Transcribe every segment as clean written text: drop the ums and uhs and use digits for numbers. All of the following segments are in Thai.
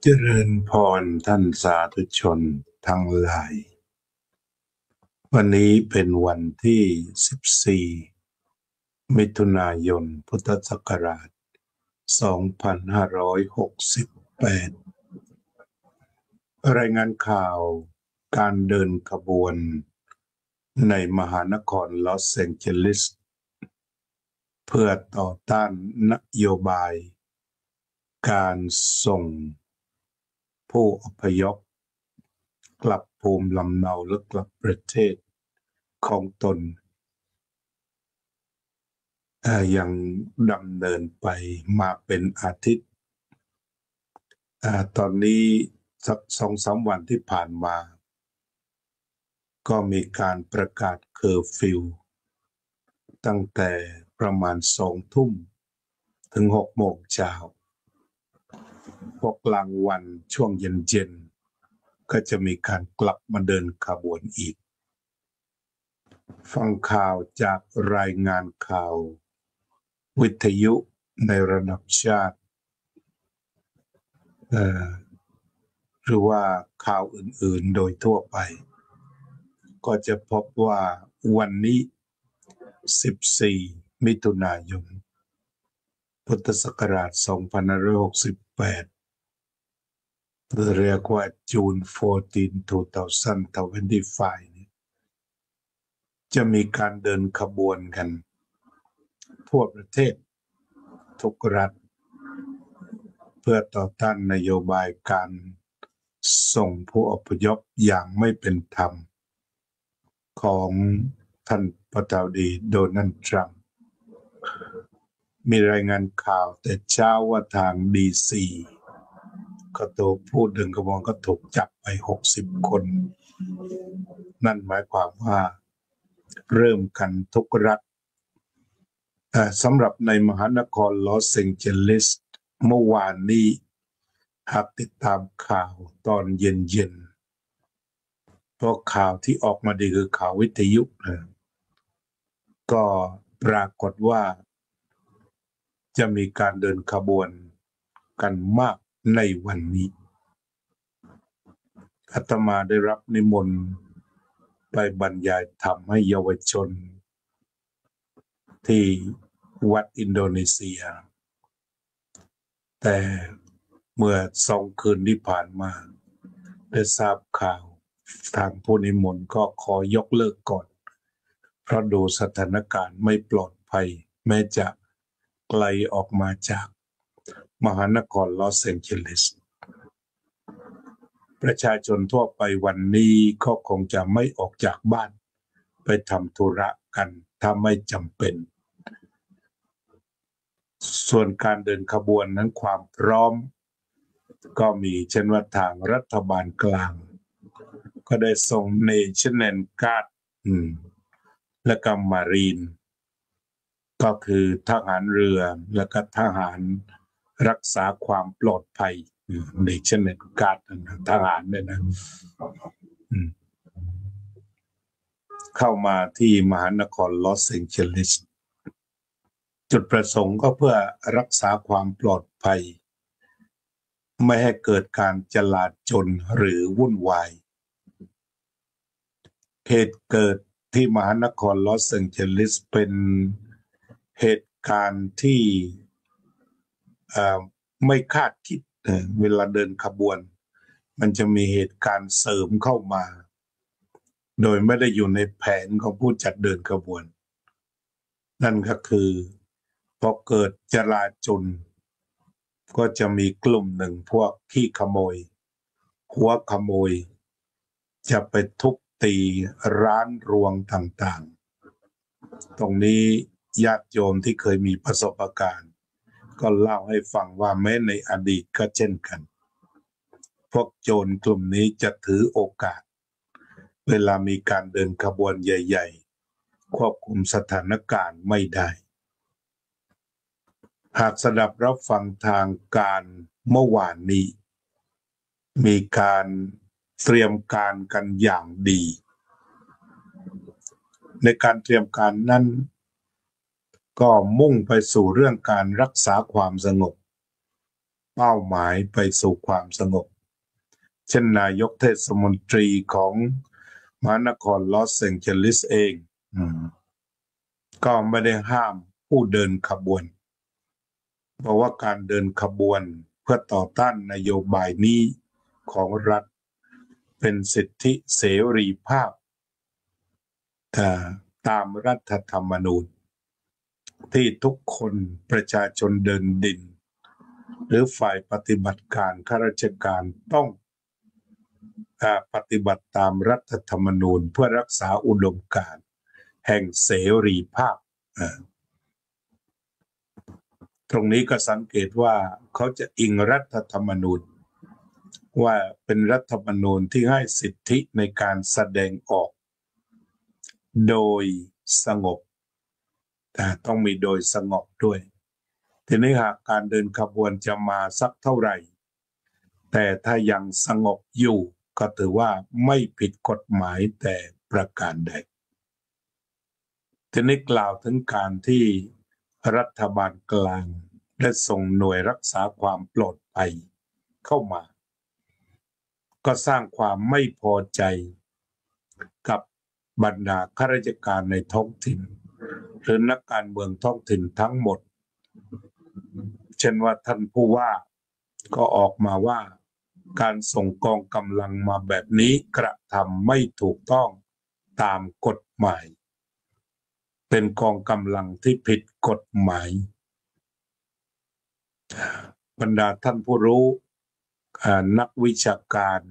เจริญพรท่านสาธุชนทั้งหลายวันนี้เป็นวันที่14มิถุนายนพุทธศักราช2568รายงานข่าวการเดินขบวนในมหานครลอสแองเจลิสเพื่อต่อต้านนโยบายการส่งผู้อพยพกลับภูมิลำเนาและกลับประเทศของตนยังดำเนินไปมาเป็นอาทิตย์ตอนนี้สัก2-3 วันที่ผ่านมาก็มีการประกาศเคอร์ฟิวตั้งแต่ประมาณ20:00 นถึง6:00 นพวกกลางวันช่วงเย็นๆก็จะมีการกลับมาเดินขบวนอีกฟังข่าวจากรายงานข่าววิทยุในระดับชาติหรือว่าข่าวอื่นๆโดยทั่วไปก็จะพบว่าวันนี้14มิถุนายนพุทธศักราช2568เรียกว่า June 14 2025จะมีการเดินขบวนกันทั่วประเทศทุกรัฐเพื่อต่อต้านนโยบายการส่งผู้อพยพอย่างไม่เป็นธรรมของท่านประธานาธิบดีโดนัลด์ทรัมป์มีรายงานข่าวแต่เช้าว่าทางดี.ซี. ก็ตัวผู้เดินขบวนก็ถูกจับไป60 คนนั่นหมายความว่าเริ่มกันทุกรัฐสำหรับในมหานครลอสแองเจลิสเมื่อวานนี้หากติดตามข่าวตอนเย็นๆเพราะข่าวที่ออกมาดีคือข่าววิทยุก็ปรากฏว่าจะมีการเดินขบวนกันมากในวันนี้อาตมาได้รับนิมนต์ไปบรรยายธรรมให้เยาวชนที่วัดอินโดนีเซียแต่เมื่อ2 คืนที่ผ่านมาได้ทราบข่าวทางผู้นิมนต์ก็ขอยกเลิกก่อนเพราะดูสถานการณ์ไม่ปลอดภัยแม้จะไกลออกมาจากมหานครลอสแองเจลิสประชาชนทั่วไปวันนี้ก็คงจะไม่ออกจากบ้านไปทำธุระกันถ้าไม่จำเป็นส่วนการเดินขบวนนั้นความพร้อมก็มีเช่นว่าทางรัฐบาลกลางก็ได้ส่งเนชั่นแนลการ์ดและก็มารีนก็คือทหารเรือและก็ทหารรักษาความปลอดภัยเนชั่นแนลการ์ดทหารเนี่ยนะเข้ามาที่มหานครลอสแองเจลิสจุดประสงค์ก็เพื่อรักษาความปลอดภัยไม่ให้เกิดการจลาจลหรือวุ่นวายเหตุเกิดที่มหานครลอสแองเจลิสเป็นเหตุการณ์ที่ไม่คาดคิดเวลาเดินขบวนมันจะมีเหตุการณ์เสริมเข้ามาโดยไม่ได้อยู่ในแผนของผู้จัดเดินขบวนนั่นก็คือพอเกิดจลาจลก็จะมีกลุ่มหนึ่งพวกขี้ขโมยหัวขโมยจะไปทุบตีร้านรวงต่างๆตรงนี้ญาติโยมที่เคยมีประสบการณ์ก็เล่าให้ฟังว่าแม้ในอดีตก็เช่นกันพวกโจรกลุ่มนี้จะถือโอกาสเวลามีการเดินขบวนใหญ่ๆควบคุมสถานการณ์ไม่ได้หากสดับรับฟังทางการเมื่อวานนี้มีการเตรียมการกันอย่างดีในการเตรียมการนั้นก็มุ่งไปสู่เรื่องการรักษาความสงบ เป้าหมายไปสู่ความสงบเช่นนายกเทศมนตรีของมหานครลอสแองเจลิสเองก็ไม่ได้ห้ามผู้เดินขบวนเพราะว่าการเดินขบวนเพื่อต่อต้านนโยบายนี้ของรัฐเป็นสิทธิเสรีภาพตามรัฐธรรมนูญที่ทุกคนประชาชนเดินดินหรือฝ่ายปฏิบัติการข้าราชการต้องปฏิบัติตามรัฐธรรมนูญเพื่อรักษาอุดมการณ์แห่งเสรีภาพตรงนี้ก็สังเกตว่าเขาจะอิงรัฐธรรมนูญว่าเป็นรัฐธรรมนูญที่ให้สิทธิในการแสดงออกโดยสงบแต่ต้องมีโดยสงบด้วยทีนี้หากการเดินขบวนจะมาสักเท่าไหร่แต่ถ้ายังสงบอยู่ก็ถือว่าไม่ผิดกฎหมายแต่ประการใดทีนี้กล่าวถึงการที่รัฐบาลกลางได้ส่งหน่วยรักษาความปลอดภัยเข้ามาก็สร้างความไม่พอใจกับบรรดาข้าราชการในท้องถิ่นหรือนักการเมืองท้องถิ่นทั้งหมดเช่นว่าท่านผู้ว่าก็ออกมาว่าการส่งกองกำลังมาแบบนี้กระทำไม่ถูกต้องตามกฎหมายเป็นกองกำลังที่ผิดกฎหมายบรรดาท่านผู้รู้นักวิชาการ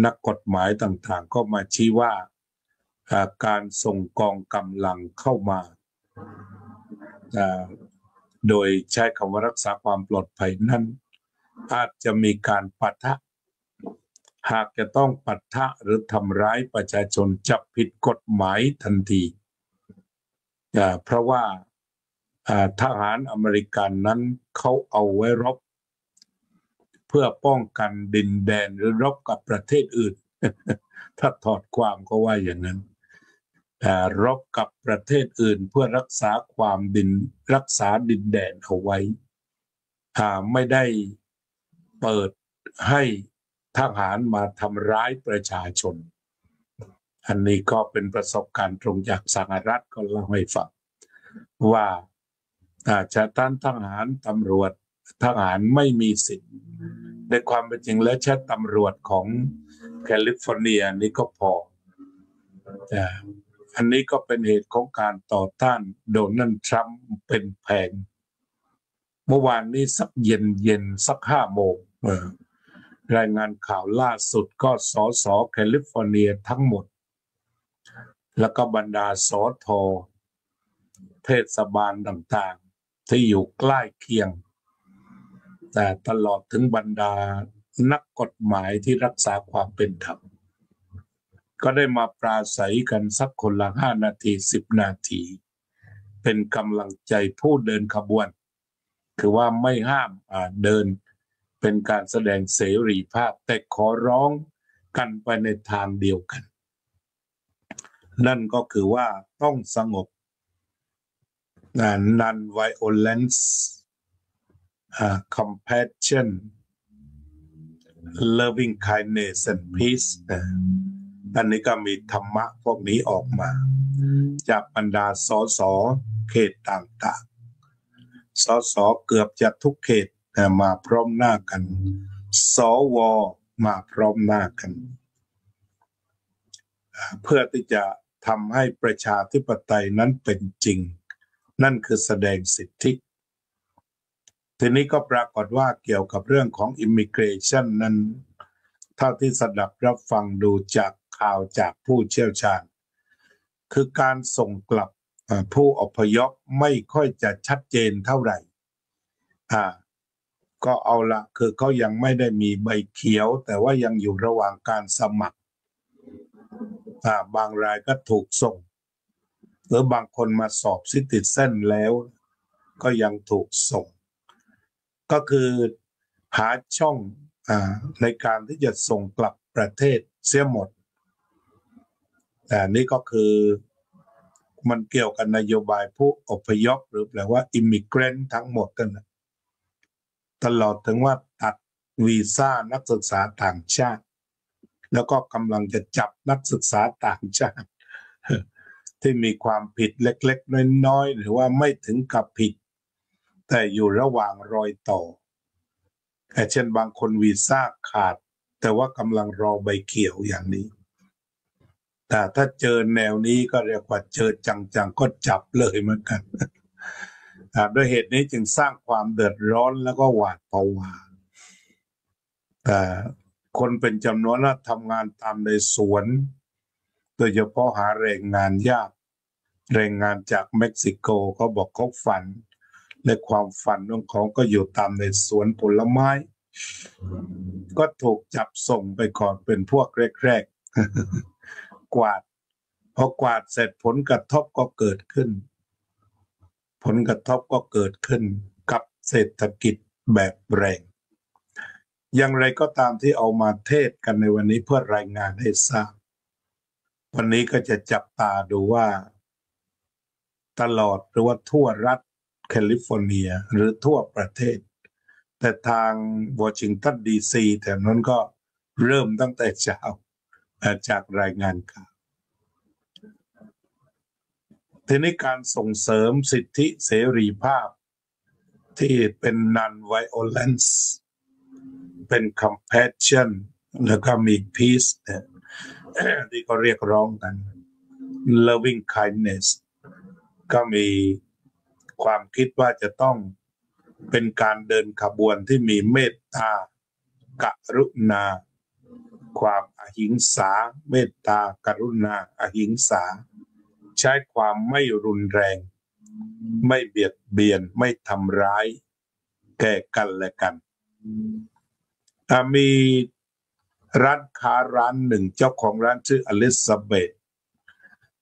นักกฎหมายต่างๆก็มาชี้ว่าการส่งกองกำลังเข้ามาโดยใช้คำว่ารักษาความปลอดภัยนั้นอาจจะมีการปะทะหากจะต้องปะทะหรือทำร้ายประชาชนจะผิดกฎหมายทันทีเพราะว่าทหารอเมริกันนั้นเขาเอาไว้รบเพื่อป้องกันดินแดนหรือรบกับประเทศอื่น ถ้าถอดความก็ว่าอย่างนั้นรบกับประเทศอื่นเพื่อรักษารักษาดินแดนเอาไว้ไม่ได้เปิดให้ทหารมาทำร้ายประชาชนอันนี้ก็เป็นประสบการณ์ตรงจากสหรัฐก็เล่าให้ฟังว่าจะต้านทหารตำรวจทหารไม่มีสิทธิ์ในความเป็นจริงแล้วแค่ตำรวจของแคลิฟอร์เนียนี่ก็พออันนี้ก็เป็นเหตุของการต่อต้านโดนัลด์ทรัมป์เป็นแผงเมื่อวานนี้สักเย็นสัก5 โมงรายงานข่าวล่าสุดก็สสแคลิฟอร์เนียทั้งหมดแล้วก็บรรดาสทเทศบาลต่างๆที่อยู่ใกล้เคียงแต่ตลอดถึงบรรดานักกฎหมายที่รักษาความเป็นธรรมก็ได้มาปราศัยกันสักคนละ5 นาที10 นาทีเป็นกำลังใจผู้เดินขบวนคือว่าไม่ห้ามเดินเป็นการแสดงเสรีภาพแต่ขอร้องกันไปในทางเดียวกันนั่นก็คือว่าต้องสงบnon-violence compassion loving kindness and peace อันนี้ก็มีธรรมะพวกนี้ออกมาจากบรรดาสสเขตต่างๆสสเกือบจะทุกเขตมาพร้อมหน้ากันสวมาพร้อมหน้ากันเพื่อที่จะทำให้ประชาธิปไตยนั้นเป็นจริงนั่นคือแสดงสิทธิทีนี้ก็ปรากฏว่าเกี่ยวกับเรื่องของ immigration นั้นเท่าที่สดับรับฟังดูจากข่าวจากผู้เชี่ยวชาญคือการส่งกลับผู้อพยพไม่ค่อยจะชัดเจนเท่าไหร่ก็เอาละคือเขายังไม่ได้มีใบเขียวแต่ว่ายังอยู่ระหว่างการสมัครบางรายก็ถูกส่งหรือบางคนมาสอบซิติเซนแล้วก็ยังถูกส่งก็คือหาช่องในการที่จะส่งกลับประเทศเสียหมดแต่นี่ก็คือมันเกี่ยวกับนโยบายผู้อพยพหรือแปลว่า immigrant ทั้งหมดนั่นแหละ ตลอดถึงว่าตัดวีซ่านักศึกษาต่างชาติแล้วก็กำลังจะจับนักศึกษาต่างชาติที่มีความผิดเล็กๆน้อยๆหรือว่าไม่ถึงกับผิดแต่อยู่ระหว่างรอยต่อเช่นบางคนวีซ่าขาดแต่ว่ากำลังรอใบเขียวอย่างนี้แต่ถ้าเจอแนวนี้ก็เรียกว่าเจอจังๆก็จับเลยเหมือนกันด้วยเหตุนี้จึงสร้างความเดือดร้อนแล้วก็หวาดผวาแต่คนเป็นจำนวนมากทำงานตามในสวนโดยเฉพาะหาแรงงานยากแรงงานจากเม็กซิโกเขาบอกเขาฝันและความฝันของเขาก็อยู่ตามในสวนผลไม้ก็ถูกจับส่งไปก่อนเป็นพวกแรกๆกวาดพอกวาดเสร็จผลกระทบก็เกิดขึ้นกับเศรษฐกิจแบบแรงอย่างไรก็ตามที่เอามาเทศกันในวันนี้เพื่อรายงานให้ทราบวันนี้ก็จะจับตาดูว่าตลอดหรือว่าทั่วรัฐแคลิฟอร์เนียหรือทั่วประเทศแต่ทางวอชิงตันดีซีแถวนั้นก็เริ่มตั้งแต่เช้าจากรายงานข่าวทีนี้การส่งเสริมสิทธิเสรีภาพที่เป็น non-violence เป็น compassion แล้วก็มี peace ที่ก็เรียกร้องกัน loving kindness ก็มีความคิดว่าจะต้องเป็นการเดินขบวนที่มีเมตตากรุณาความอหิงสาเมตตากรุณาอหิงสาใช้ความไม่รุนแรงไม่เบียดเบียนไม่ทำร้ายแก่กันและกันมีร้านค้าร้านหนึ่งเจ้าของร้านชื่ออลิซาเบธ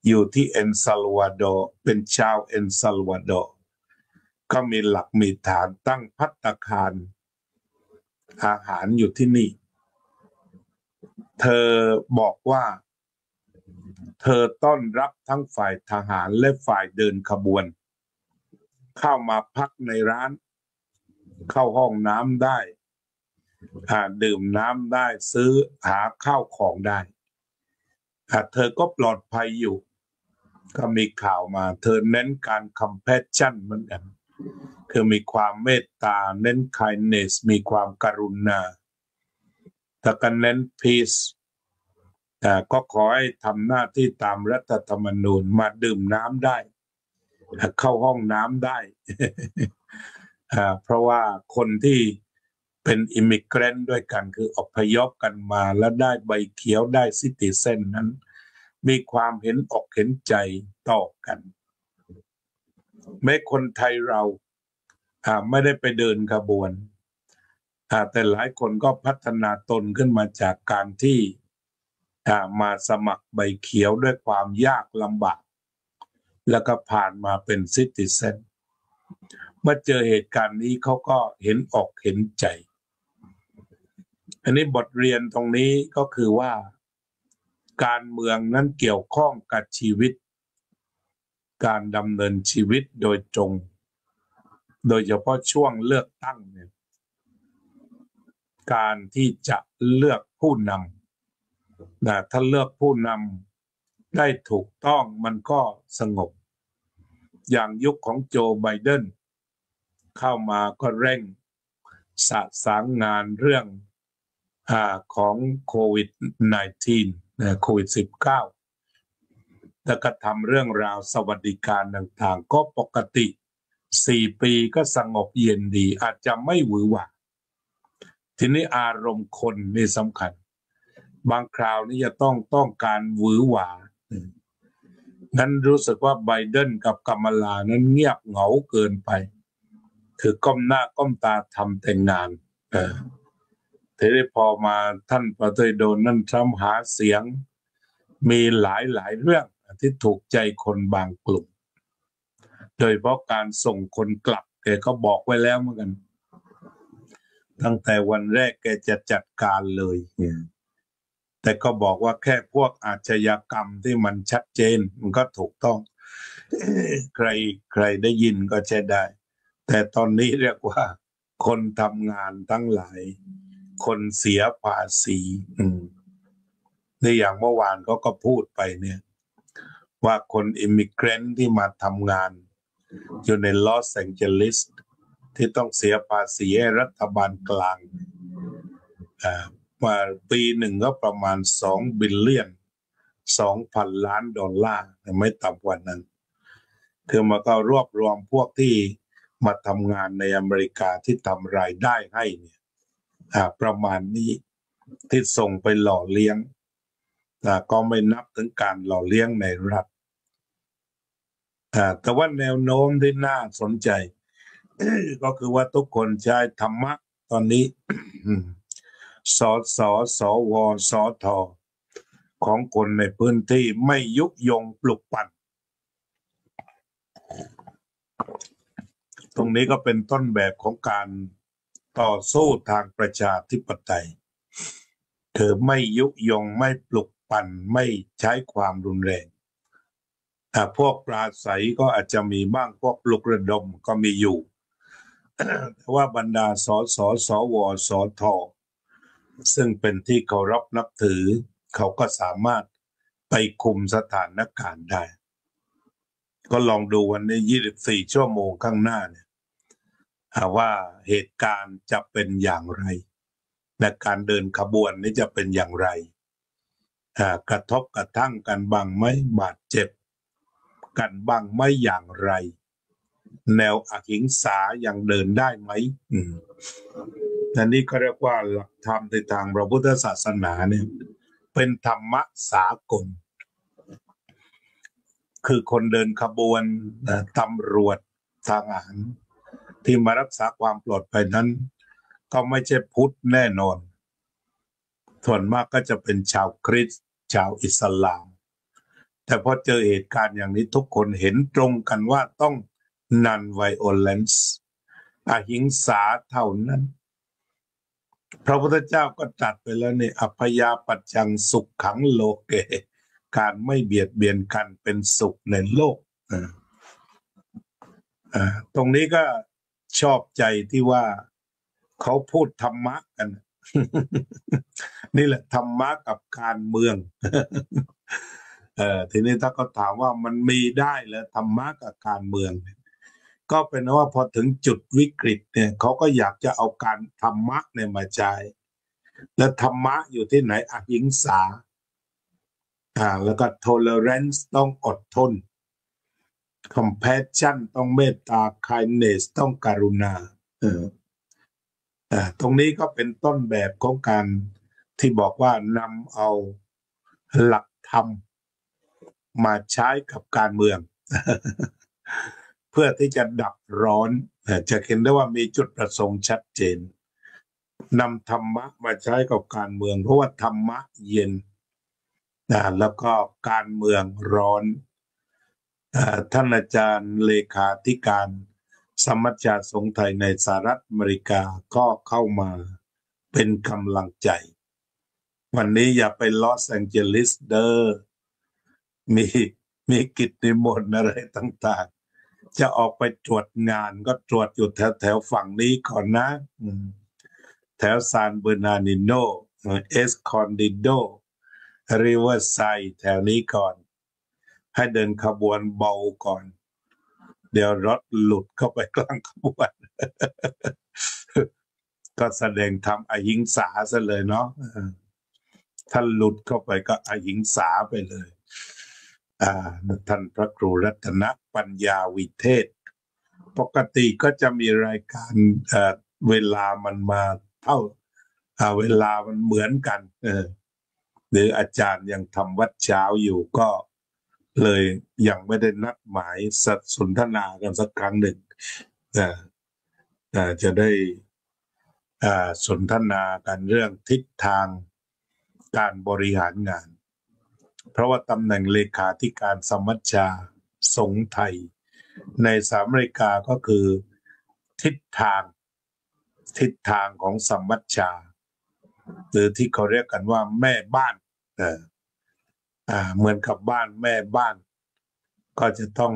อยู่ที่เอลซัลวาดอร์เป็นชาวเอลซัลวาดอร์ก็มีหลักมีฐานตั้งภัตตาคารอาหารอยู่ที่นี่เธอบอกว่าเธอต้อนรับทั้งฝ่ายทหารและฝ่ายเดินขบวนเข้ามาพักในร้านเข้าห้องน้ำได้ดื่มน้ำได้ซื้อหาข้าวของได้เธอก็ปลอดภัยอยู่ก็มีข่าวมาเธอเน้นการ compassion เหมือนกันคือมีความเมตตาเน้น kindness มีความกรุณาแต่ก็เน้น peace ก็ขอให้ทำหน้าที่ตามรัฐธรรมนูญมาดื่มน้ำได้เข้าห้องน้ำได้ เพราะว่าคนที่เป็นอิมิเกรนต์ด้วยกันคืออพยพกันมาแล้วได้ใบเขียวได้ซิติเซนนั้นมีความเห็นอกเห็นใจต่อกันแม้คนไทยเราไม่ได้ไปเดินขบวนแต่หลายคนก็พัฒนาตนขึ้นมาจากการที่มาสมัครใบเขียวด้วยความยากลำบากแล้วก็ผ่านมาเป็นซิติเซนเมื่อเจอเหตุการณ์นี้เขาก็เห็นอกเห็นใจอันนี้บทเรียนตรงนี้ก็คือว่าการเมืองนั้นเกี่ยวข้องกับชีวิตการดำเนินชีวิตโดยตรงโดยเฉพาะช่วงเลือกตั้งเนี่ยการที่จะเลือกผู้นำถ้าเลือกผู้นำได้ถูกต้องมันก็สงบอย่างยุคของโจไบเดนเข้ามาก็เร่งสะสางงานเรื่องของโควิด -19 โควิด -19 แล้วก็ทำเรื่องราวสวัสดิการต่างๆก็ปกติ4 ปีก็สงบเย็นดีอาจจะไม่หวือหวาทีนี้อารมณ์คนนี่สำคัญบางคราวนี่จะต้องการหวือหวางั้นรู้สึกว่าไบเดนกับกัมมาลานั้นเงียบเหงาเกินไปคือก้มหน้าก้มตาทำแต่งานทีนี้พอมาท่านประธานาธิบดีโดนัลด์ทรัมป์หาเสียงมีหลายเรื่องที่ถูกใจคนบางกลุ่มโดยเพราะการส่งคนกลับแกก็บอกไว้แล้วเหมือนกันตั้งแต่วันแรกแกจะจัดการเลยแต่ก็บอกว่าแค่พวกอาชญากรรมที่มันชัดเจนมันก็ถูกต้องใครได้ยินก็ใช้ได้แต่ตอนนี้เรียกว่า คนทำงานทั้งหลายคนเสียภาษีในอย่างเมื่อวานเขาก็พูดไปเนี่ยว่าคนอิมิเกรนต์ที่มาทำงานอยู่ในลอสแองเจลิสที่ต้องเสียภาษีให้รัฐบาลกลางมาปีหนึ่งก็ประมาณ2 บิลเลียน 2,000 ล้านดอลลาร์ไม่ต่ำกว่านั้นคือมันก็รวบรวมพวกที่มาทำงานในอเมริกาที่ทำรายได้ให้เนี่ยประมาณนี้ที่ส่งไปหล่อเลี้ยงก็ไม่นับถึงการหล่อเลี้ยงในรัฐแต่ว่าแนวโน้มที่น่าสนใจก็คือว่าทุกคนใช้ธรรมะตอนนี้ สสสวสทของคนในพื้นที่ไม่ยุยงปลุกปั่นตรงนี้ก็เป็นต้นแบบของการต่อสู้ทางประชาธิปไตยคือไม่ยุยงไม่ปลุกปั่นไม่ใช้ความรุนแรงพวกปราศัยก็อาจจะมีบ้างพวกปลุกระดมก็มีอยู่ แต่ว่าบรรดาสสสวสทซึ่งเป็นที่เคารพนับถือเขาก็สามารถไปคุมสถานการณ์ได้ก็ลองดูวันนี้24 ชั่วโมงข้างหน้าเนี่ยว่าเหตุการณ์จะเป็นอย่างไรและการเดินขบวนนี้จะเป็นอย่างไรกระทบกระทั่งกันบ้างไหมบาดเจ็บกันบ้างไหมอย่างไรแนวอหิงสายังเดินได้ไหมอันนี้ก็เรียกว่าหลักธรรมในทางพระพุทธศาสนาเนี่ยเป็นธรรมะสากลคือคนเดินขบวนตำรวจทหารที่มารักษาความปลอดภัยนั้นก็ไม่ใช่พุทธแน่นอนส่วนมากก็จะเป็นชาวคริสต์ชาวอิสลามแต่พอเจอเหตุการณ์อย่างนี้ทุกคนเห็นตรงกันว่าต้องnon-violence อหิงสาเท่านั้นพระพุทธเจ้าก็ตรัสไปแล้วเนี่ยอัพพยาปัจจังสุขขังโลเกการไม่เบียดเบียนกันเป็นสุขในโลกตรงนี้ก็ชอบใจที่ว่าเขาพูดธรรมะกัน นี่แหละธรรมะกับการเมือง ทีนี้ถ้าเขาถามว่ามันมีได้แล้วธรรมะกับการเมืองก็เป็นว่าพอถึงจุดวิกฤตเนี่ยเขาก็อยากจะเอาการธรรมะเนี่ยมาใช้และธรรมะอยู่ที่ไหนอหิงสาแล้วก็ tolerance ต้องอดทน compassion ต้องเมตตา kindness ต้องกรุณาตรงนี้ก็เป็นต้นแบบของการที่บอกว่านำเอาหลักธรรมมาใช้กับการเมือง เพื่อที่จะดับร้อนจะเห็นได้ว่ามีจุดประสงค์ชัดเจนนำธรรมะมาใช้กับการเมืองเพราะว่าธรรมะเย็นแล้วก็การเมืองร้อนท่านอาจารย์เลขาธิการสมัชชาสงฆ์ไทยในสหรัฐอเมริกาก็เข้ามาเป็นกำลังใจวันนี้อย่าไปลอสแองเจลิสเดอร์มีกิจนิมนต์อะไรต่างๆจะออกไปตรวจงานก็ตรวจอยู่แถวฝั่งนี้ก่อนนะแถวซานเบอร์นาร์ดิโนเอสคอนดิโดริเวอร์ไซด์แถวนี้ก่อนให้เดินขบวนเบาก่อนเดี๋ยวรถหลุดเข้าไปกลางขบวน ก็แสดงธรรมอหิงสาซะเลยเนาะถ้าหลุดเข้าไปก็อหิงสาไปเลยท่านพระครูรัตนปัญญาวิเทศปกติก็จะมีรายการเวลามันมาเท่าเวลามันเหมือนกันหรืออาจารย์ยังทำวัดเช้าอยู่ก็เลยยังไม่ได้นัดหมายสนทนากันสักครั้งหนึ่งจะได้สนทนากันเรื่องทิศทางการบริหารงานเพราะว่าตำแหน่งเลขาธิการสมัชชาสงฆ์ไทยในสหรัฐอเมริกาก็คือทิศทางของสมัชชาหรือที่เขาเรียกกันว่าแม่บ้านเหมือนกับบ้านแม่บ้านก็จะต้อง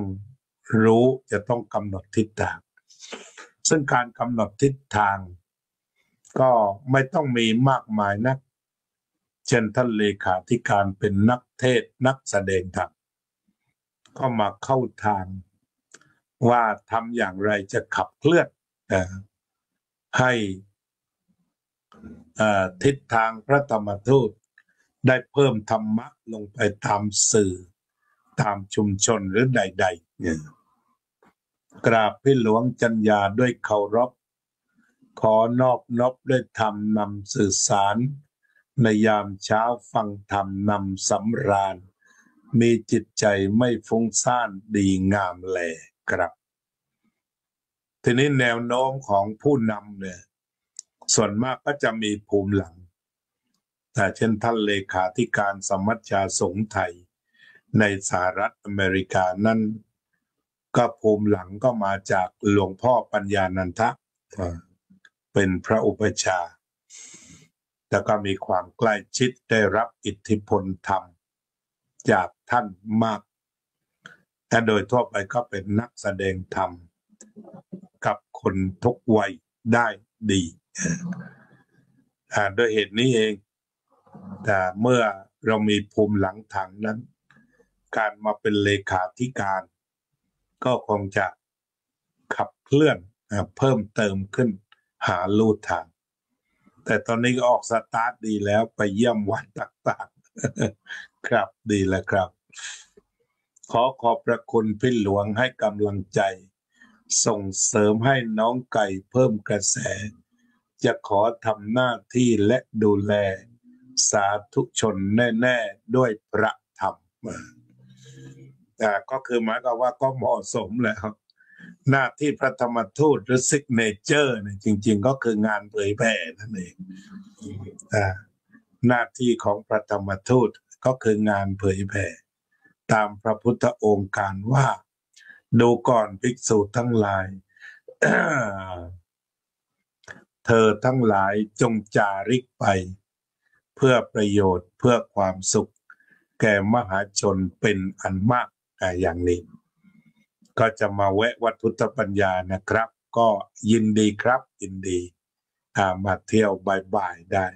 รู้จะต้องกำหนดทิศทาง ซึ่งการกำหนดทิศทางก็ไม่ต้องมีมากมายนักเช่นท่านเลขาธิการเป็นนักเทศนักแสดงธรรมก็มาเข้าทางว่าทำอย่างไรจะขับเคลื่อนให้ทิศทางพระธรรมทูตได้เพิ่มธรรมะลงไปตามสื่อตามชุมชนหรือใดๆกราบพี่หลวงจัญญาด้วยเคารพขอนอบน้อมด้วยธรรมนำสื่อสารในยามเช้าฟังธรรมนำสำราญมีจิตใจไม่ฟุ้งซ่านดีงามแลครับทีนี้แนวโน้มของผู้นำเนี่ยส่วนมากก็จะมีภูมิหลังแต่เช่นท่านเลขาธิการสมัชชาสงฆ์ไทยในสหรัฐอเมริกานั้นก็ภูมิหลังก็มาจากหลวงพ่อปัญญานันทะเป็นพระอุปัชฌาย์แล้วก็มีความใกล้ชิดได้รับอิทธิพลธรรมจากท่านมากแต่โดยทั่วไปก็เป็นนักแสดงธรรมกับคนทุกวัยได้ดีโดยเหตุนี้เองแต่เมื่อเรามีภูมิหลังทางนั้นการมาเป็นเลขาธิการก็คงจะขับเคลื่อนเพิ่มเติมขึ้นหาลู่ทางแต่ตอนนี้ก็ออกสตาร์ทดีแล้วไปเยี่ยมวัดต่างๆครับดีแล้วครับขอบพระคุณพี่หลวงให้กำลังใจส่งเสริมให้น้องไก่เพิ่มกระแสจะขอทำหน้าที่และดูแลสาธุชนแน่ๆด้วยพระธรรมก็คือหมายความว่าก็เหมาะสมแล้วหน้าที่พระธรรมทูตหรือซิกเนเจอร์เนี่ยจริงๆก็คืองานเผยแผ่นั่นเองหน้าที่ของพระธรรมทูตก็คืองานเผยแผ่ตามพระพุทธองค์การว่าดูก่อนภิกษุทั้งหลาย เธอทั้งหลายจงจาริกไปเพื่อประโยชน์เพื่อความสุขแก่มหาชนเป็นอันมากอย่างนี้ก็จะมาแวะวัดพุทธปัญญานะครับก็ยินดีครับยินดีมาเที่ยวบ่ายๆได้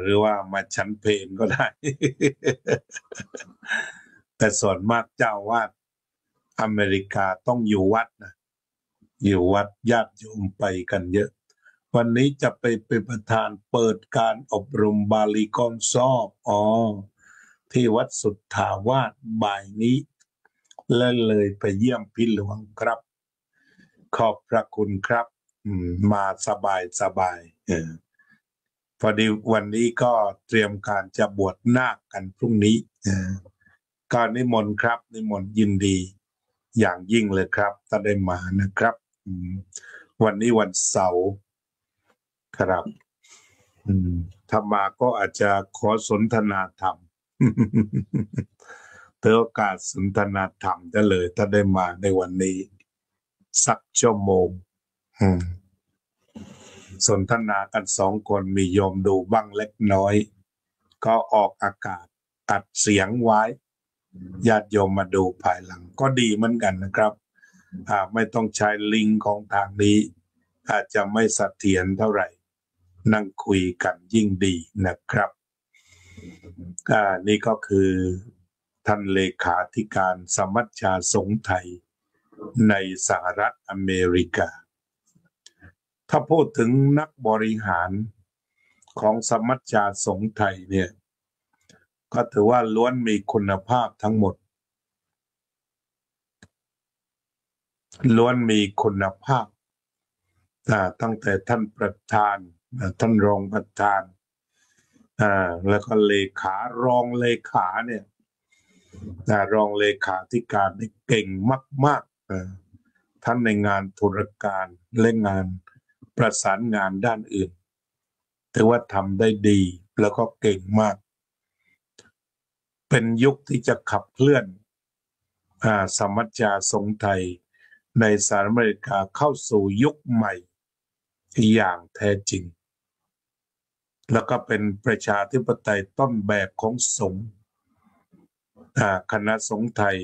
หรือว่ามาชั้นเพลนก็ได้ แต่ส่วนมากเจ้าวาดอเมริกาต้องอยู่วัดนะอยู่วัดญาติโยมไปกันเยอะวันนี้จะไปเป็นประธานเปิดการอบรมบาลีกอนซอบที่วัดสุทธาวาสบ่ายนี้และเลยไปเยี่ยมพี่หลวงครับขอบพระคุณครับมาสบายพอดีวันนี้ก็เตรียมการจะบวชนาคกันพรุ่งนี้ก็นิมนต์ครับนิมนต์ยินดีอย่างยิ่งเลยครับถ้าได้มานะครับวันนี้วันเสาร์ครับถ้ามาก็อาจจะขอสนทนาธรรมถือโอกาสสนทนาธรรมได้เลยถ้าได้มาในวันนี้สักชั่วโมงสนทนากัน2 คนมีโยมดูบ้างเล็กน้อยก็ออกอากาศอัดเสียงไว้ญาติโยมมาดูภายหลังก็ดีเหมือนกันนะครับไม่ต้องใช้ลิงก์ของทางนี้อาจจะไม่เสถียรเท่าไหร่นั่งคุยกันยิ่งดีนะครับนี่ก็คือท่านเลขาธิการสมัชชาสงฆ์ไทยในสหรัฐอเมริกาถ้าพูดถึงนักบริหารของสมัชชาสงฆ์ไทยเนี่ยก็ถือว่าล้วนมีคุณภาพทั้งหมดล้วนมีคุณภาพตั้งแต่ท่านประธานท่านรองประธานแล้วก็เลขารองเลขาเนี่ยรองเลขาธิการนี่เก่งมากๆท่านในงานธุรการและงานประสานงานด้านอื่นถือว่าทำได้ดีแล้วก็เก่งมากเป็นยุคที่จะขับเคลื่อนสมัชชาสงฆ์ไทยในสหรัฐอเมริกาเข้าสู่ยุคใหม่อย่างแท้จริงแล้วก็เป็นประชาธิปไตยต้นแบบของสงฆ์คณะสงฆ์ไทย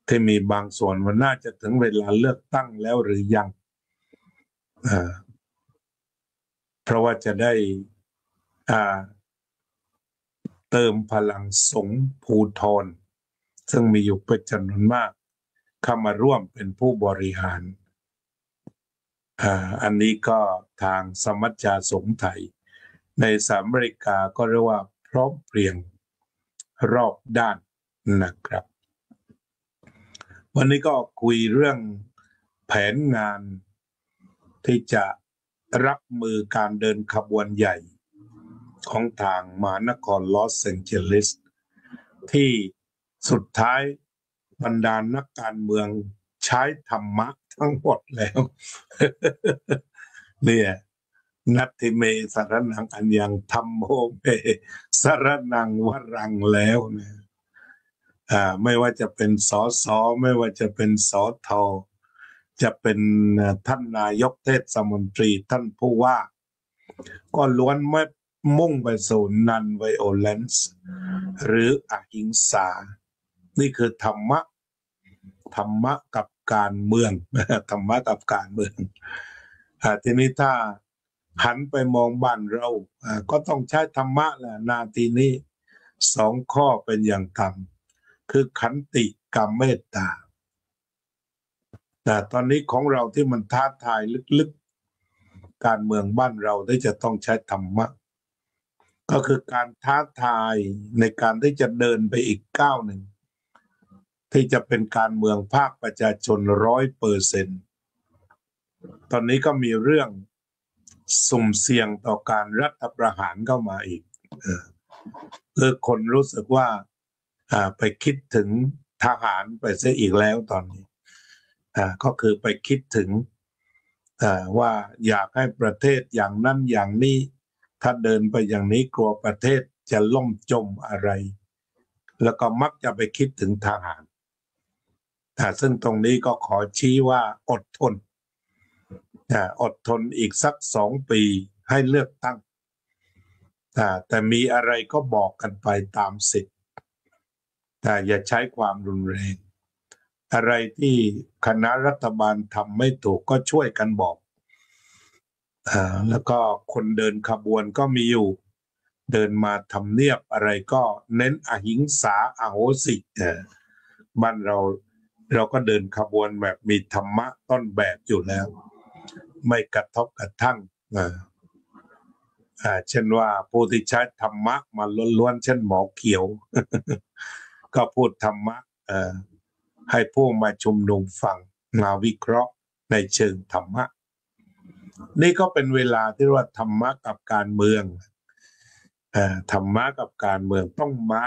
ที่มีบางส่วนว่าน่าจะถึงเวลาเลือกตั้งแล้วหรือยังเพราะว่าจะได้เติมพลังสงฆ์ภูธรซึ่งมีอยู่เป็นจำนวนมากเข้ามาร่วมเป็นผู้บริหารอันนี้ก็ทางสมัชชาสงฆ์ไทยในสหรัฐอเมริกาก็เรียกว่าพร้อมเพรียงรอบด้านนะครับวันนี้ก็คุยเรื่องแผนงานที่จะรับมือการเดินขบวนใหญ่ของทางมหานครลอสแองเจลิสที่สุดท้ายบรรดานักการเมืองใช้ธรรมะทั้งหมดแล้วเนี่ยนัตถิเมสรนังอัญญังธัมโมเมสรนังวรังแล้วเนี่ยไม่ว่าจะเป็นสสไม่ว่าจะเป็นสทจะเป็นท่านนายกเทศมนตรีท่านผู้ว่าก็ล้วนไม่มุ่งไปสู่นันไวโอเลนซ์หรืออหิงสานี่คือธรรมะกับการเมืองธรรมะกับการเมืองทีนี้ถ้าหันไปมองบ้านเราก็ต้องใช้ธรรมะแหละนาทีนี้2 ข้อเป็นอย่างต่ำคือขันติกับเมตตาแต่ตอนนี้ของเราที่มันท้าทายลึกๆการเมืองบ้านเราที่จะต้องใช้ธรรมะก็คือการท้าทายในการที่จะเดินไปอีกก้าวหนึ่งที่จะเป็นการเมืองภาคประชาชน100%ตอนนี้ก็มีเรื่องสุ่มเสี่ยงต่อการรัฐประหารเข้ามาอีกคือคนรู้สึกว่าไปคิดถึงทหารไปซะอีกแล้วตอนนี้ก็คือไปคิดถึงว่าอยากให้ประเทศอย่างนั้นอย่างนี้ถ้าเดินไปอย่างนี้กลัวประเทศจะล่มจมอะไรแล้วก็มักจะไปคิดถึงทหารซึ่งตรงนี้ก็ขอชี้ว่าอดทนอีกสัก2 ปีให้เลือกตั้งแต่มีอะไรก็บอกกันไปตามสิทธิ์แต่อย่าใช้ความรุนแรงอะไรที่คณะรัฐบาลทำไม่ถูกก็ช่วยกันบอกแล้วก็คนเดินขบวนก็มีอยู่เดินมาทำเนียบอะไรก็เน้นอหิงสาอโหสิบ้านเราก็เดินขบวนแบบมีธรรมะต้นแบบอยู่แล้วไม่กระทบกระทั่งเช่นว่าผู้ที่ใช้ธรรมะมาล้วนๆเช่นหมอเขียว ก็พูดธรรมะให้ผู้มาชุมนุมฟังมาวิเคราะห์ในเชิงธรรมะนี่ก็เป็นเวลาที่ว่าธรรมะกับการเมืองธรรมะกับการเมืองต้องมา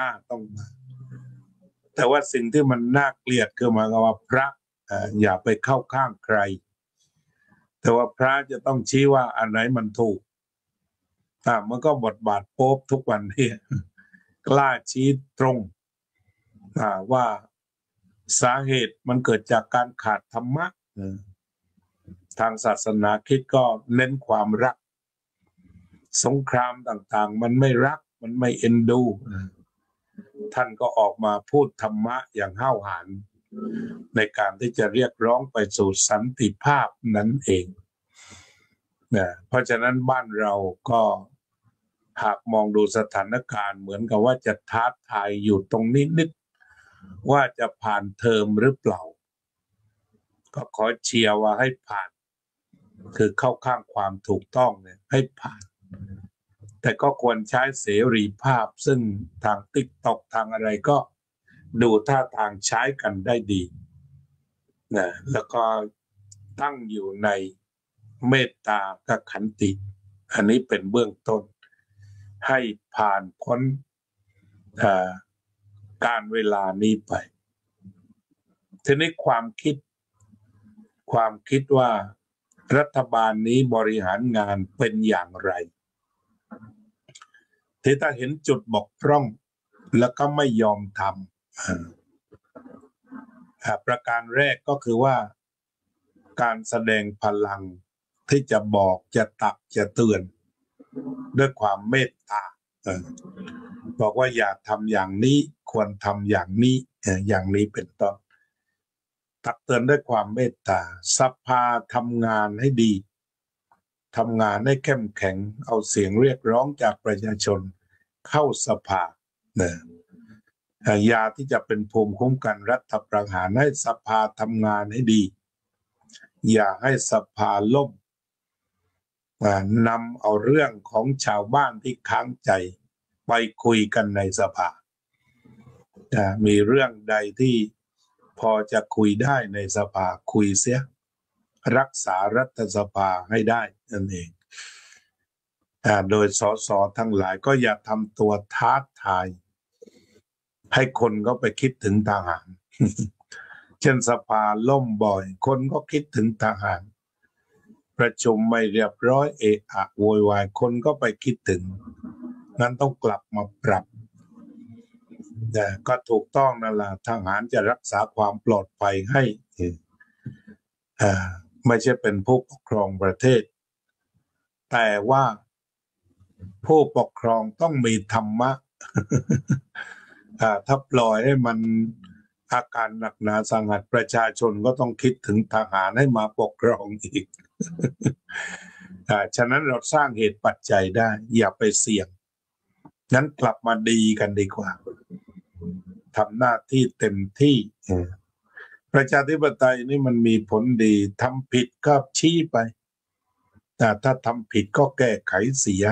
แต่ว่าสิ่งที่มันน่าเกลียดคือหมายความว่าพระอย่าไปเข้าข้างใครแต่ว่าพระจะต้องชี้ว่าอันไหนมันถูกมันก็บทบาทโป๊ปทุกวันนี้กล้าชี้ตรงว่าสาเหตุมันเกิดจากการขาดธรรมะทางศาสนาคริสต์ก็เน้นความรักสงครามต่างๆมันไม่รักมันไม่เอ็นดูท่านก็ออกมาพูดธรรมะอย่างห้าวหาญในการที่จะเรียกร้องไปสู่สันติภาพนั่นเองเพราะฉะนั้นบ้านเราก็หากมองดูสถานการณ์เหมือนกับว่าจะท้าทายอยู่ตรงนี้นิดว่าจะผ่านเทอมหรือเปล่าก็ขอเชียร์ว่าให้ผ่านคือเข้าข้างความถูกต้องเนี่ยให้ผ่านแต่ก็ควรใช้เสรีภาพซึ่งทาง TikTok ทางอะไรก็ดูท่าทางใช้กันได้ดีนะแล้วก็ตั้งอยู่ในเมตตากับขันติอันนี้เป็นเบื้องต้นให้ผ่านพ้นการเวลานี้ไปทีนี้ความคิดว่ารัฐบาลนี้บริหารงานเป็นอย่างไรที่ถ้าเห็นจุดบกพร่องแล้วก็ไม่ยอมทำประการแรกก็คือว่าการแสดงพลังที่จะบอกจะตักจะเตือนด้วยความเมตตาบอกว่าอย่าทำอย่างนี้ควรทำอย่างนี้เป็นต้น ตักเตือนด้วยความเมตตาสภาทำงานให้ดีทำงานให้เข้มแข็งเอาเสียงเรียกร้องจากประชาชนเข้าสภาเนี่ยยาที่จะเป็นภูมิคุ้มกันรัฐประหารให้สภาทำงานให้ดีอย่าให้สภาล่มนำเอาเรื่องของชาวบ้านที่ค้างใจไปคุยกันในสภามีเรื่องใดที่พอจะคุยได้ในสภาคุยเสียรักษารัฐสภาให้ได้นั่นเองโดยสสทั้งหลายก็อย่าทำตัวท้าทายให้คนก็ไปคิดถึงทหาร เช่นสภาล่มบ่อยคนก็คิดถึงทหารประชุมไม่เรียบร้อยเอะอะโวยวายคนก็ไปคิดถึงนั้นต้องกลับมาปรับแต่ก็ถูกต้องนั่นแหละทหารจะรักษาความปลอดภัยให้ไม่ใช่เป็นผู้ปกครองประเทศแต่ว่าผู้ปกครองต้องมีธรรมะ ถ้าปล่อยให้มันอาการหนักหนาสาหัสประชาชนก็ต้องคิดถึงทหารให้มาปกครองอีก ฉะนั้นเราสร้างเหตุปัจจัยได้อย่าไปเสี่ยงงั้นกลับมาดีกันดีกว่าทำหน้าที่เต็มที่ประชาธิปไตยนี่มันมีผลดีทำผิดก็ชี้ไปแต่ถ้าทำผิดก็แก้ไขเสีย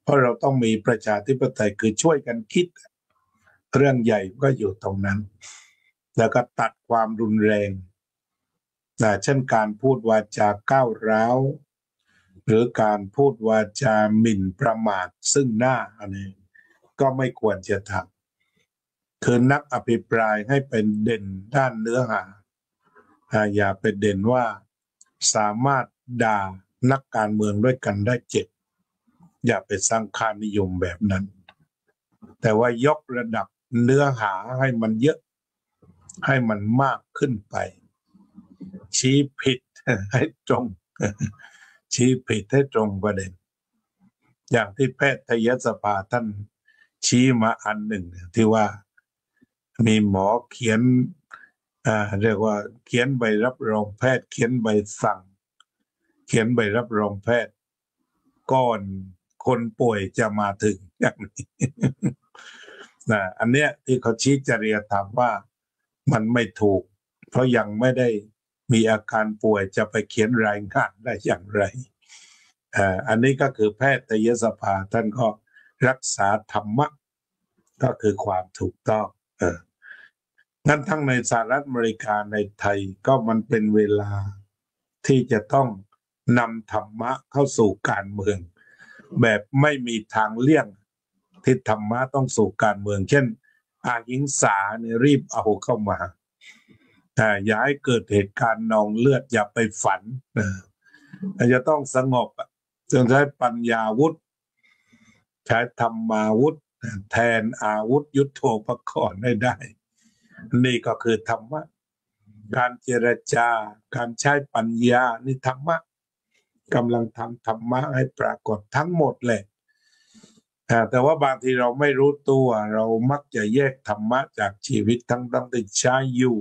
เพราะเราต้องมีประชาธิปไตยคือช่วยกันคิดเรื่องใหญ่ก็อยู่ตรงนั้นแล้วก็ตัดความรุนแรงเช่นการพูดวาจาก้าวร้าวหรือการพูดวาจาหมิ่นประมาทซึ่งหน้าอันนี้ก็ไม่ควรจะทำคือนักอภิปรายให้เป็นเด่นด้านเนื้อหาอย่าเป็นเด่นว่าสามารถด่านักการเมืองด้วยกันได้เจ็บอย่าไปสร้างค่านิยมแบบนั้นแต่ว่ายกระดับเนื้อหาให้มันเยอะให้มันมากขึ้นไปชี้ผิดให้ตรงชี้ผิดให้ตรงประเด็นอย่างที่แพทยสภาท่านชี้มาอันหนึ่งที่ว่ามีหมอเขียนเรียกว่าเขียนใบรับรองแพทย์เขียนใบสั่งเขียนใบรับรองแพทย์ก่อนคนป่วยจะมาถึงอย่างนี้อันเนี้ยที่เขาชี้จริยธรรมว่ามันไม่ถูกเพราะยังไม่ได้มีอาการป่วยจะไปเขียนรายงานได้อย่างไรอันนี้ก็คือแพทยสภาท่านก็รักษาธรรมะก็คือความถูกต้องงั้นทั้งในสหรัฐอเมริกาในไทยก็มันเป็นเวลาที่จะต้องนำธรรมะเข้าสู่การเมืองแบบไม่มีทางเลี่ยงที่ธรรมะต้องสู่การเมืองเช่นอาหิงสาเนี่ยรีบเอาเข้ามาอย่าให้เกิดเหตุการณ์นองเลือดอย่าไปฝันจะต้องสงบจึงใช้ปัญญาวุธใช้ธรรมาวุธแทนอาวุธยุทโธปกรณ์ได้นี่ก็คือธรรมะการเจรจาการใช้ปัญญานี่ธรรมะกำลังทำธรรมะให้ปรากฏทั้งหมดเลยแต่ว่าบางทีเราไม่รู้ตัวเรามักจะแยกธรรมะจากชีวิตทั้งที่ใช้อยู่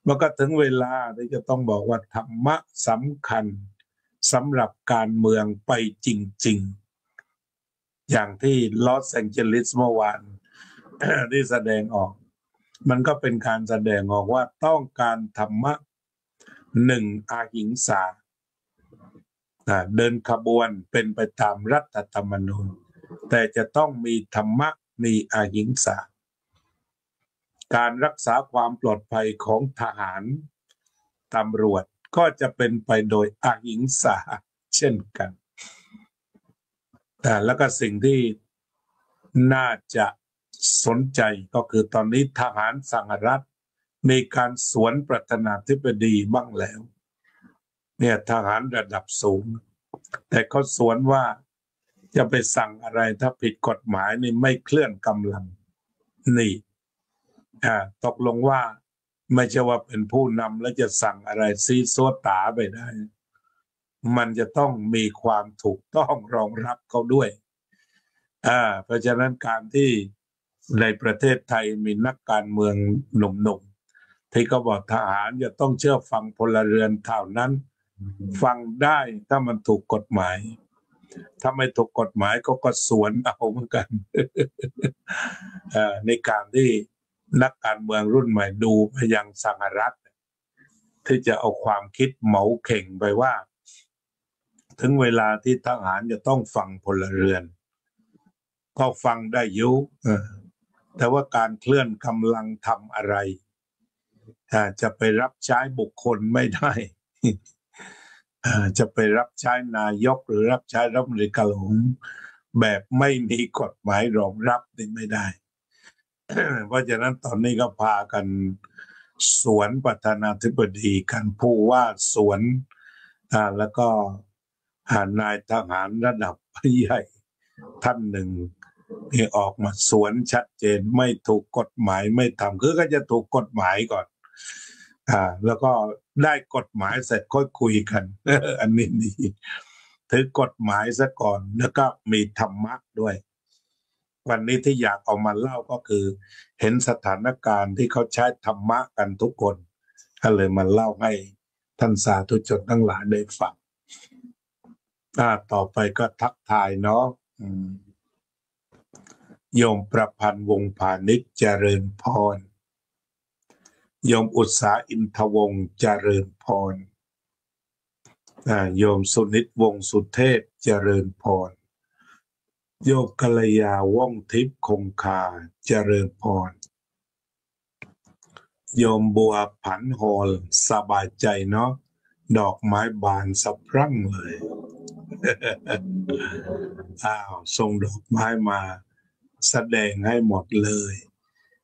มันก็ถึงเวลาที่จะต้องบอกว่าธรรมะสำคัญสำหรับการเมืองไปจริงๆอย่างที่ลอสแองเจลิสเมื่อวาน ที่แสดงออกมันก็เป็นการแสดงออกว่าต้องการธรรมะหนึ่งอหิงสาเดินขบวนเป็นไปตามรัฐธรรมนูญแต่จะต้องมีธรรมะมีอหิงสาการรักษาความปลอดภัยของทหารตำรวจก็จะเป็นไปโดยอหิงสาเช่นกันแล้วก็สิ่งที่น่าจะสนใจก็คือตอนนี้ทหารสหรัฐมีการสวนประธานาธิบดีบ้างแล้วเนี่ยทหารระดับสูงแต่เขาสวนว่าจะไปสั่งอะไรถ้าผิดกฎหมายนี่ไม่เคลื่อนกำลังนี่ตกลงว่าไม่ใช่ว่าเป็นผู้นำแล้วจะสั่งอะไรซีซัวตาไปได้มันจะต้องมีความถูกต้องรองรับเขาด้วยเพราะฉะนั้นการที่ในประเทศไทยมีนักการเมืองหนุ่มๆ ที่เขาบอกทหารจะต้องเชื่อฟังพลเรือนเท่านั้นฟังได้ถ้ามันถูกกฎหมายถ้าไม่ถูกกฎหมายก็สวนเอาเหมือนกันในการที่นักการเมืองรุ่นใหม่ดูไปยังสหรัฐที่จะเอาความคิดเหมาเข่งไปว่าถึงเวลาที่ทหารจะต้องฟังพลเรือนก็ฟังได้อยู่แต่ว่าการเคลื่อนกำลังทำอะไรจะไปรับใช้บุคคลไม่ได้จะไปรับใช้นายกหรือรับใช้รัฐมนตรีกลาโหมแบบไม่มีกฎหมายรองรับนี่ไม่ได้ เพราะฉะนั้นตอนนี้ก็พากันสวนประธานาธิบดีกันผู้ว่าสวนแล้วก็นายทหารระดับใหญ่ท่านหนึ่งที่ออกมาสวนชัดเจนไม่ถูกกฎหมายไม่ทำคือก็จะถูกกฎหมายก่อนแล้วก็ได้กฎหมายเสร็จค่อยคุยกัน อันนี้ดีถือกฎหมายซะก่อนแล้วก็มีธรรมะด้วยวันนี้ที่อยากเอามาเล่าก็คือเห็นสถานการณ์ที่เขาใช้ธรรมะกันทุกคนก็เลยมาเล่าให้ท่านสาธุชนทั้งหลายได้ฟังต่อไปก็ทักทายเนาะโยมประพันธ์วงศ์พาณิชย์เจริญพรโยมอุตสาอินทวงศ์เจริญพรโยมสุนิตวงศ์สุเทพเจริญพรโยมกัลยาว่องทิพย์คงคาเจริญพรโยมบัวผันโฮลสบายใจเนาะดอกไม้บานสะพรั่งเลยส่งดอกไม้มาแสดงให้หมดเลย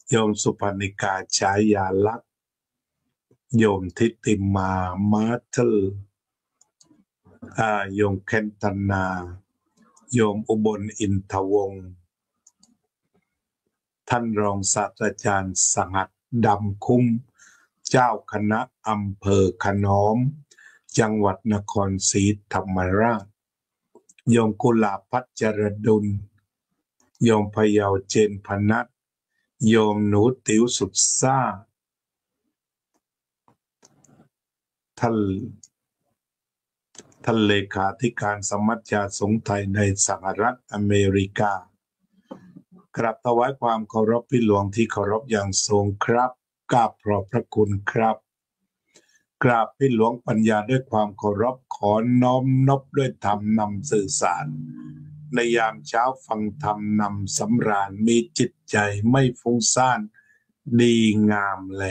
โยมสุพรรณิกาฉายาลักษณ์โยมทิติมามาเทลโยมเคนตนาโยมอุบลอินทวงศ์ท่านรองศาสตราจารย์สงัดดำคุ้มเจ้าคณะอำเภอขนอมจังหวัดนครศรีธรรมราชโยมกุลาพัชจรดุลโยมพยาวเจนพนัทโยมหนูติ๋วสุดซ่าท่านเลขาธิการสมัชชาสงฆ์ไทยในสหรัฐอเมริกากราบถวายความเคารพพี่หลวงที่เคารพอย่างสูงครับกราบขอบพระคุณครับกราบพี่หลวงปัญญาด้วยความเคารพขอน้อมนบด้วยธรรมนำสื่อสารในยามเช้าฟังธรรมนำสำราญมีจิตใจไม่ฟุ้งซ่านดีงามแล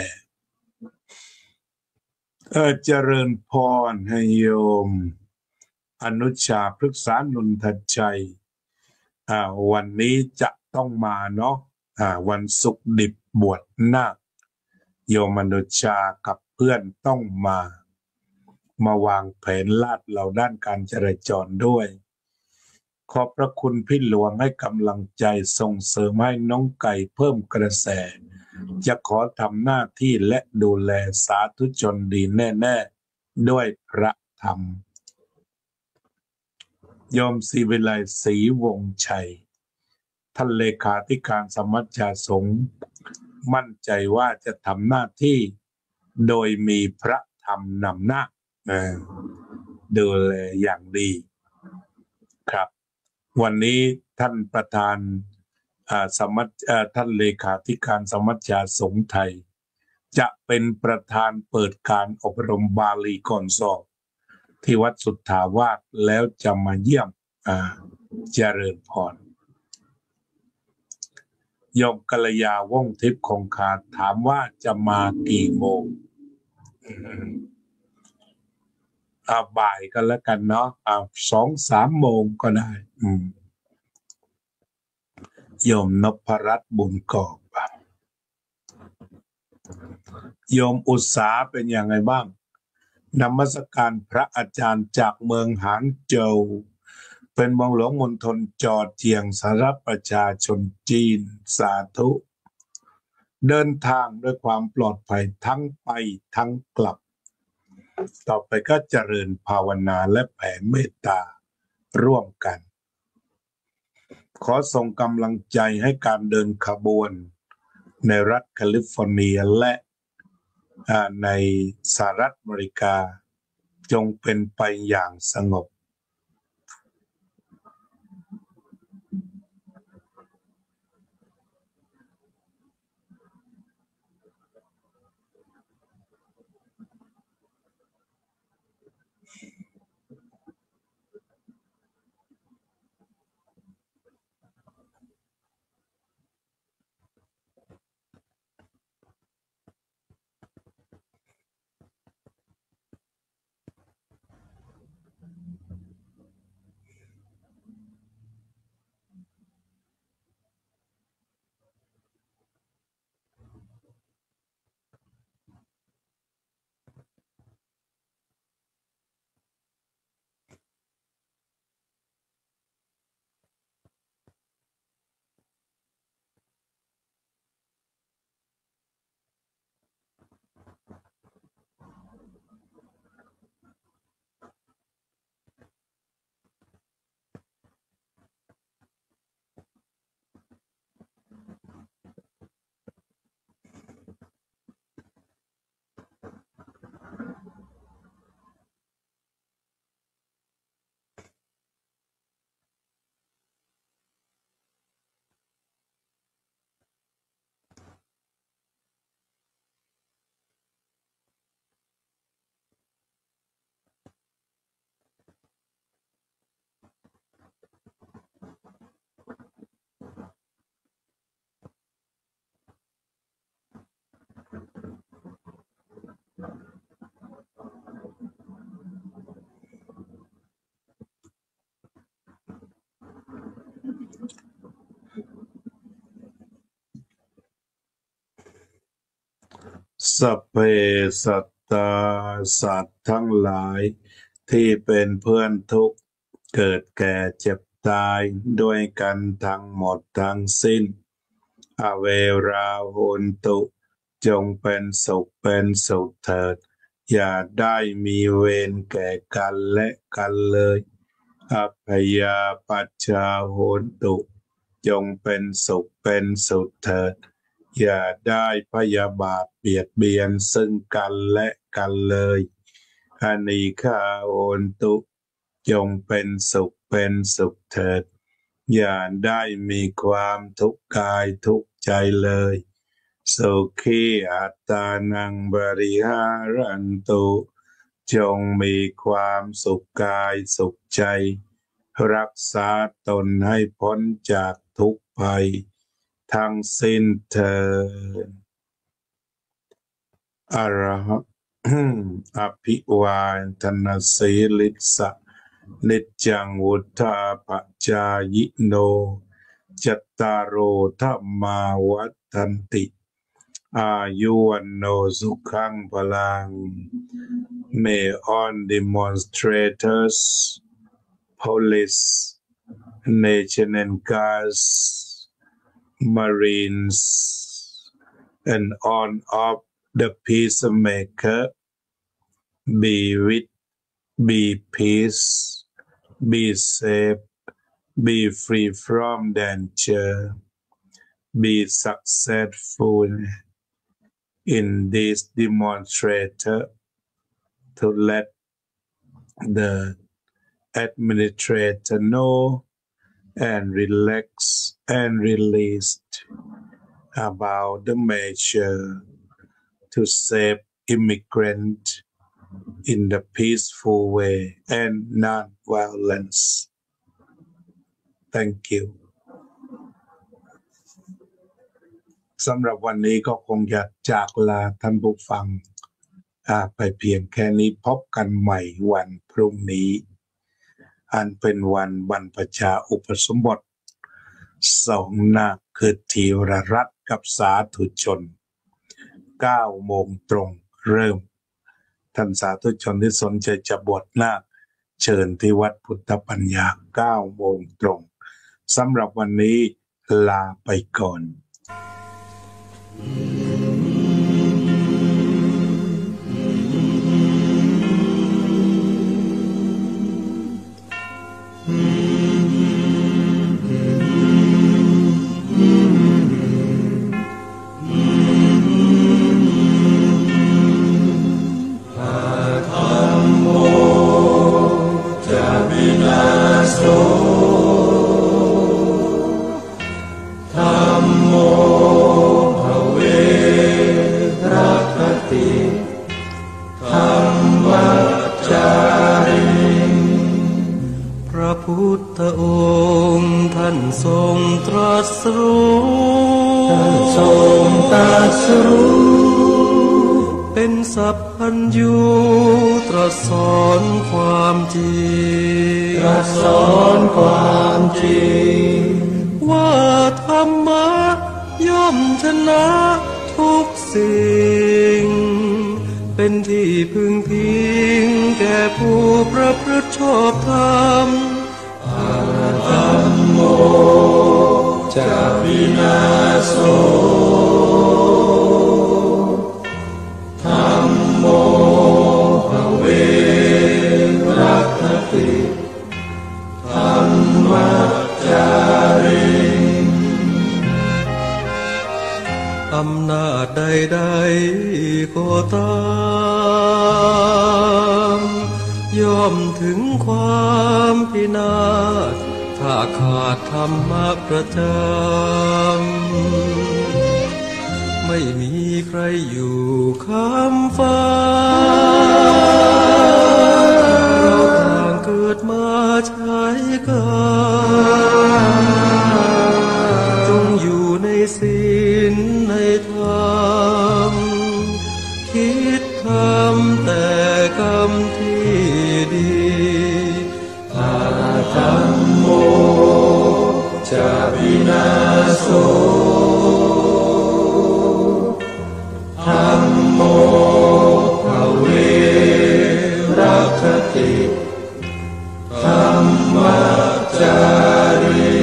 เจริญพรให้โยมอนุชาพฤกษานนทชัยวันนี้จะต้องมาเนาะวันศุกร์ดิบบวชนาคโยมอนุชากับเพื่อนต้องมาวางแผนลาดเราด้านการจราจรด้วยขอบพระคุณพี่หลวงให้กำลังใจส่งเสริมให้น้องไก่เพิ่มกระแสจะขอทำหน้าที่และดูแลสาธุชนดีแน่ๆด้วยพระธรรมโยมศรีวิไลศรีวงศ์ชัยท่านเลขาธิการสมัชชาสงฆ์มั่นใจว่าจะทำหน้าที่โดยมีพระธรรมนำหน้าดูแลอย่างดีครับวันนี้ท่านประธานท่านเลขาธิการสมัชชาสงฆ์ไทยจะเป็นประธานเปิดการอบรมบาลีก่อนสอบที่วัดสุทธาวาสแล้วจะมาเยี่ยมเจริญพรโยมกัลยาว่องทิพย์คงคาถามว่าจะมากี่โมงบ่ายกันแล้วกันเนาะ2-3 โมงก็ได้โยมนพรัตน์บุญกอบโยมอุตสาเป็นยังไงบ้างนมัสการพระอาจารย์จากเมืองหางโจวเป็นเมืองหลวงมณฑลจอเจียงสาธารณรัฐประชาชนจีนสาธุเดินทางด้วยความปลอดภัยทั้งไปทั้งกลับต่อไปก็เจริญภาวนาและแผ่เมตตาร่วมกันขอส่งกำลังใจให้การเดินขบวนในรัฐแคลิฟอร์เนียและ ในสหรัฐอเมริกาจงเป็นไปอย่างสงบสัพเพสัตตาสัตว์ทั้งหลายที่เป็นเพื่อนทุกข์เกิดแก่เจ็บตายด้วยกันทั้งหมดทั้งสิ้นอเวราโหนตุจงเป็นสุขเถิดอย่าได้มีเวรแก่กันและกันเลยอัพยาปัชชาโหนตุจงเป็นสุขเถิดอย่าได้พยาบาทเบียดเบียนซึ่งกันและกันเลยอนีฆาโหนตุจงเป็นสุขเถิดอย่าได้มีความทุกข์กายทุกข์ใจเลยสุขีอัตตานังบริหารันตุจงมีความสุขกายสุขใจรักษาตนให้พ้นจากทุกข์ภัยทั้งสิ้นเถิดอรหัง อภิวาทนาสีลิสะนิจจังวุธาปจายโนจัตตารโอธรรมาวัฏันติอายุวันโนสุขังพลัง May all demonstrators, police, nation and guards, Marines, and all of the peacemaker be peace, be safe, be free from danger, be successful in this demonstrator to let the administrator know and relax and release about the measure to save immigrants in the peaceful way and non-violence. Thank you. สำหรับวันนี้ก็คงจะจากลาท่านผู้ฟังไปเพียงแค่นี้พบกันใหม่วันพรุ่งนี้อันเป็นวันบรรพชาอุปสมบทสองนาคคือธีรรัตน์กับสาธุชน9 โมงตรงเริ่มท่านสาธุชนที่สนใจจะบวชนาคเชิญที่วัดพุทธปัญญา9 โมงตรงสำหรับวันนี้ลาไปก่อน ตรัสรู้ทรงตรัสรู้เป็นสัพพัญญูตรัสสอนความจริงตรัสสอนความจริงว่าธรรมะย่อมชนะทุกสิ่งเป็นที่พึงพิงแก่ผู้ประพฤติชอบธรรมธัมโมจะวินาโสธัมโมภเวรัคติธัมมัจจาริอำนาจใดๆก็ตามย่อมถึงความพินาศถ้าขาดธรรมะประจำไม่มีใครอยู่ค้ำฟ้าเราต่างเกิดมาใช้กันจงอยู่ในศีลในธรรมคิดทำแต่กรรมที่ดีธัมโมจะวินาโสธัมโมภเวรัคติธัมมัจจาริ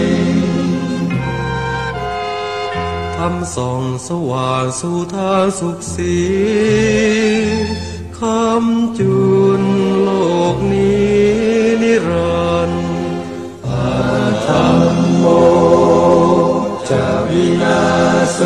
ทำส่องสว่างสู่ทางสุขสีคำจุนโลกนี้นิรันดร์ธัมโมจะวินาโส